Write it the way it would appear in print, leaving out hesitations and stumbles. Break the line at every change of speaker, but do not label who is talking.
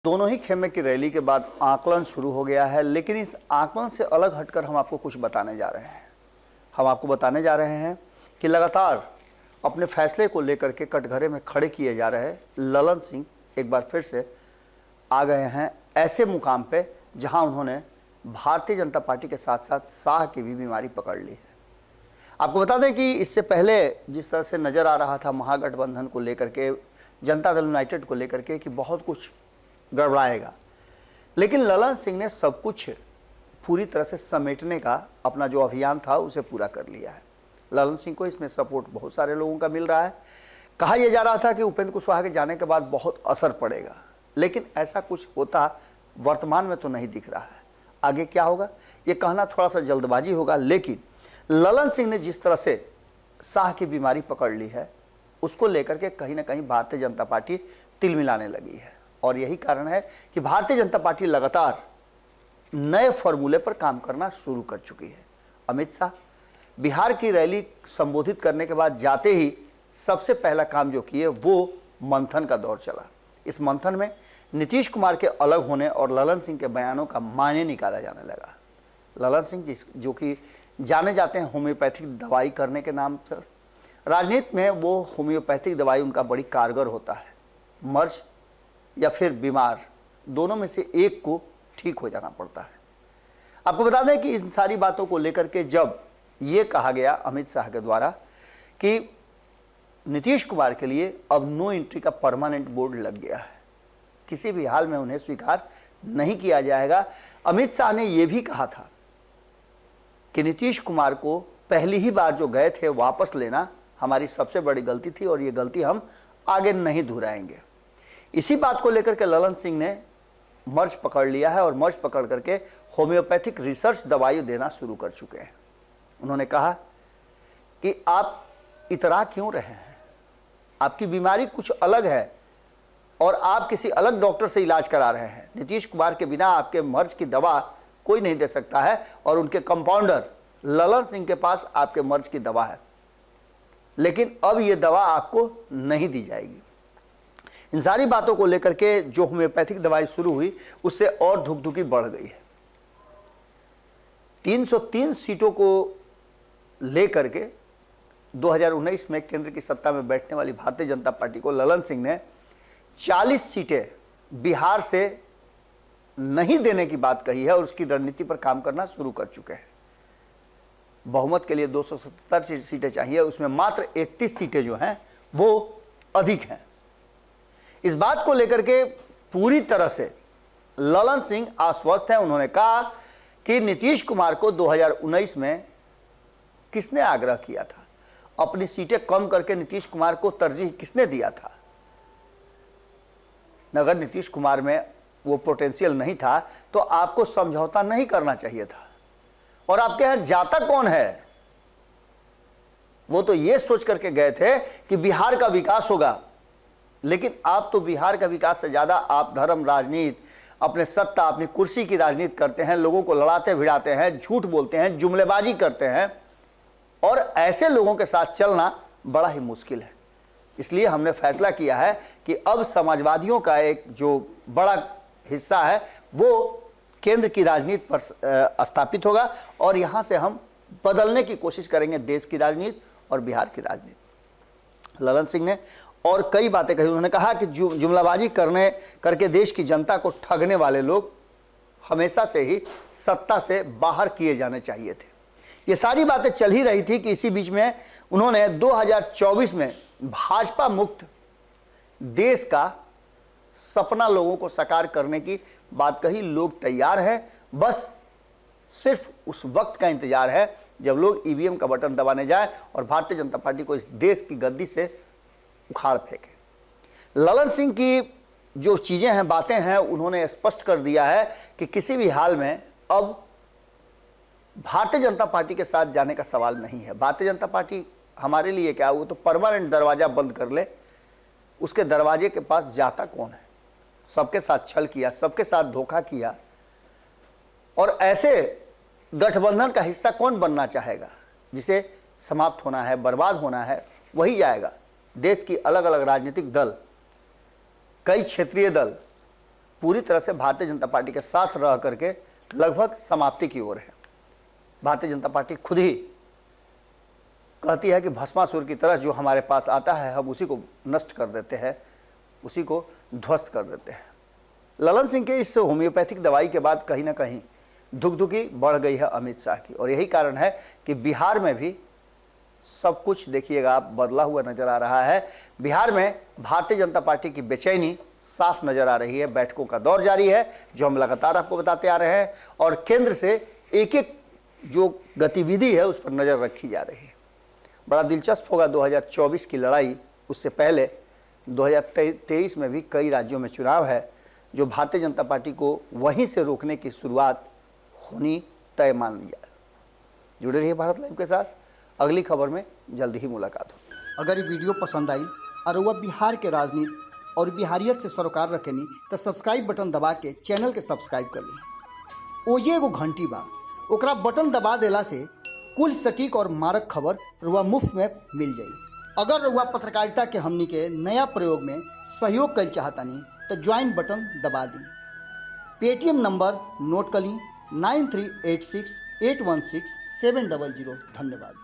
दोनों ही खेमे की रैली के बाद आकलन शुरू हो गया है, लेकिन इस आकलन से अलग हटकर हम आपको कुछ बताने जा रहे हैं। हम आपको बताने जा रहे हैं कि लगातार अपने फैसले को लेकर के कटघरे में खड़े किए जा रहे ललन सिंह एक बार फिर से आ गए हैं ऐसे मुकाम पे जहां उन्होंने भारतीय जनता पार्टी के साथ साथ साह की भी बीमारी पकड़ ली है। आपको बता दें कि इससे पहले जिस तरह से नज़र आ रहा था महागठबंधन को लेकर के, जनता दल यूनाइटेड को लेकर के कि बहुत कुछ गड़बड़ाएगा, लेकिन ललन सिंह ने सब कुछ पूरी तरह से समेटने का अपना जो अभियान था उसे पूरा कर लिया है। ललन सिंह को इसमें सपोर्ट बहुत सारे लोगों का मिल रहा है। कहा यह जा रहा था कि उपेंद्र कुशवाहा के जाने के बाद बहुत असर पड़ेगा, लेकिन ऐसा कुछ होता वर्तमान में तो नहीं दिख रहा है। आगे क्या होगा ये कहना थोड़ा सा जल्दबाजी होगा, लेकिन ललन सिंह ने जिस तरह से साह की बीमारी पकड़ ली है उसको लेकर के कहीं ना कहीं भारतीय जनता पार्टी तिलमिलाने लगी है। और यही कारण है कि भारतीय जनता पार्टी लगातार नए फॉर्मूले पर काम करना शुरू कर चुकी है। अमित शाह बिहार की रैली संबोधित करने के बाद जाते ही सबसे पहला काम जो किए वो मंथन का दौर चला। इस मंथन में नीतीश कुमार के अलग होने और ललन सिंह के बयानों का मायने निकाला जाने लगा। ललन सिंह जो कि जाने जाते हैं होम्योपैथिक दवाई करने के नाम पर, राजनीति में वो होम्योपैथिक दवाई उनका बड़ी कारगर होता है। मर्ज या फिर बीमार, दोनों में से एक को ठीक हो जाना पड़ता है। आपको बता दें कि इन सारी बातों को लेकर के जब ये कहा गया अमित शाह के द्वारा कि नीतीश कुमार के लिए अब नो एंट्री का परमानेंट बोर्ड लग गया है, किसी भी हाल में उन्हें स्वीकार नहीं किया जाएगा। अमित शाह ने यह भी कहा था कि नीतीश कुमार को पहली ही बार जो गए थे वापस लेना हमारी सबसे बड़ी गलती थी और ये गलती हम आगे नहीं दोहराएंगे। इसी बात को लेकर के ललन सिंह ने मर्ज पकड़ लिया है और मर्ज पकड़ करके होम्योपैथिक रिसर्च दवाई देना शुरू कर चुके हैं। उन्होंने कहा कि आप इतरा क्यों रहे हैं, आपकी बीमारी कुछ अलग है और आप किसी अलग डॉक्टर से इलाज करा रहे हैं। नीतीश कुमार के बिना आपके मर्ज की दवा कोई नहीं दे सकता है और उनके कंपाउंडर ललन सिंह के पास आपके मर्ज की दवा है, लेकिन अब यह दवा आपको नहीं दी जाएगी। इन सारी बातों को लेकर के जो होम्योपैथिक दवाई शुरू हुई उससे और धुकधुकी बढ़ गई है। 303 सीटों को लेकर के 2019 में केंद्र की सत्ता में बैठने वाली भारतीय जनता पार्टी को ललन सिंह ने 40 सीटें बिहार से नहीं देने की बात कही है और उसकी रणनीति पर काम करना शुरू कर चुके हैं। बहुमत के लिए 277 सीटें चाहिए, उसमें मात्र 31 सीटें जो हैं वो अधिक हैं। इस बात को लेकर के पूरी तरह से ललन सिंह आश्वस्त हैं। उन्होंने कहा कि नीतीश कुमार को 2019 में किसने आग्रह किया था, अपनी सीटें कम करके नीतीश कुमार को तरजीह किसने दिया था। अगर नीतीश कुमार में वो पोटेंशियल नहीं था तो आपको समझौता नहीं करना चाहिए था। और आपके यहां जाता कौन है, वो तो ये सोच करके गए थे कि बिहार का विकास होगा, लेकिन आप तो बिहार का विकास से ज़्यादा आप धर्म राजनीति, अपने सत्ता, अपनी कुर्सी की राजनीति करते हैं, लोगों को लड़ाते भिड़ाते हैं, झूठ बोलते हैं, जुमलेबाजी करते हैं और ऐसे लोगों के साथ चलना बड़ा ही मुश्किल है। इसलिए हमने फैसला किया है कि अब समाजवादियों का एक जो बड़ा हिस्सा है वो केंद्र की राजनीति पर स्थापित होगा और यहाँ से हम बदलने की कोशिश करेंगे देश की राजनीति और बिहार की राजनीति। ललन सिंह ने और कई बातें कही। उन्होंने कहा कि जुमलाबाजी करके देश की जनता को ठगने वाले लोग हमेशा से ही सत्ता से बाहर किए जाने चाहिए थे। ये सारी बातें चल ही रही थी कि इसी बीच में उन्होंने 2024 में भाजपा मुक्त देश का सपना लोगों को साकार करने की बात कही। लोग तैयार हैं, बस सिर्फ उस वक्त का इंतजार है जब लोग ईवीएम का बटन दबाने जाएं और भारतीय जनता पार्टी को इस देश की गद्दी से उखाड़ फेंके। ललन सिंह की जो चीज़ें हैं, बातें हैं, उन्होंने स्पष्ट कर दिया है कि किसी भी हाल में अब भारतीय जनता पार्टी के साथ जाने का सवाल नहीं है। भारतीय जनता पार्टी हमारे लिए क्या, वो तो परमानेंट दरवाज़ा बंद कर ले, उसके दरवाजे के पास जाता कौन है। सबके साथ छल किया, सबके साथ धोखा किया और ऐसे गठबंधन का हिस्सा कौन बनना चाहेगा। जिसे समाप्त होना है, बर्बाद होना है, वही जाएगा। देश की अलग अलग राजनीतिक दल, कई क्षेत्रीय दल पूरी तरह से भारतीय जनता पार्टी के साथ रह करके लगभग समाप्ति की ओर है। भारतीय जनता पार्टी खुद ही कहती है कि भस्मासुर की तरह जो हमारे पास आता है हम उसी को नष्ट कर देते हैं, उसी को ध्वस्त कर देते हैं। ललन सिंह के इस होम्योपैथिक दवाई के बाद कहीं ना कहीं धुकधुकी बढ़ गई है अमित शाह की, और यही कारण है कि बिहार में भी सब कुछ देखिएगा आप बदला हुआ नजर आ रहा है। बिहार में भारतीय जनता पार्टी की बेचैनी साफ नजर आ रही है। बैठकों का दौर जारी है जो हम लगातार आपको बताते आ रहे हैं, और केंद्र से एक एक जो गतिविधि है उस पर नजर रखी जा रही है। बड़ा दिलचस्प होगा 2024 की लड़ाई, उससे पहले 2023 में भी कई राज्यों में चुनाव है जो भारतीय जनता पार्टी को वहीं से रोकने की शुरुआत होनी तय मान लिया। जुड़े रहिए भारत लाइव के साथ, अगली खबर में जल्दी ही मुलाकात हो। अगर ये वीडियो पसंद आई और वह बिहार के राजनीति और बिहारियत से सरोकार रखेनी तो सब्सक्राइब बटन दबा के चैनल के सब्सक्राइब कर ली। ओजे एगो घंटी बा, ओकरा बटन दबा देला से कुल सटीक और मारक खबर रुआ मुफ्त में मिल जाई। अगर रुआ पत्रकारिता के हमनी के नया प्रयोग में सहयोग कर चाहतानी तो ज्वाइन बटन दबा दी। पेटीएम नंबर नोट कर ली 9386816700। धन्यवाद।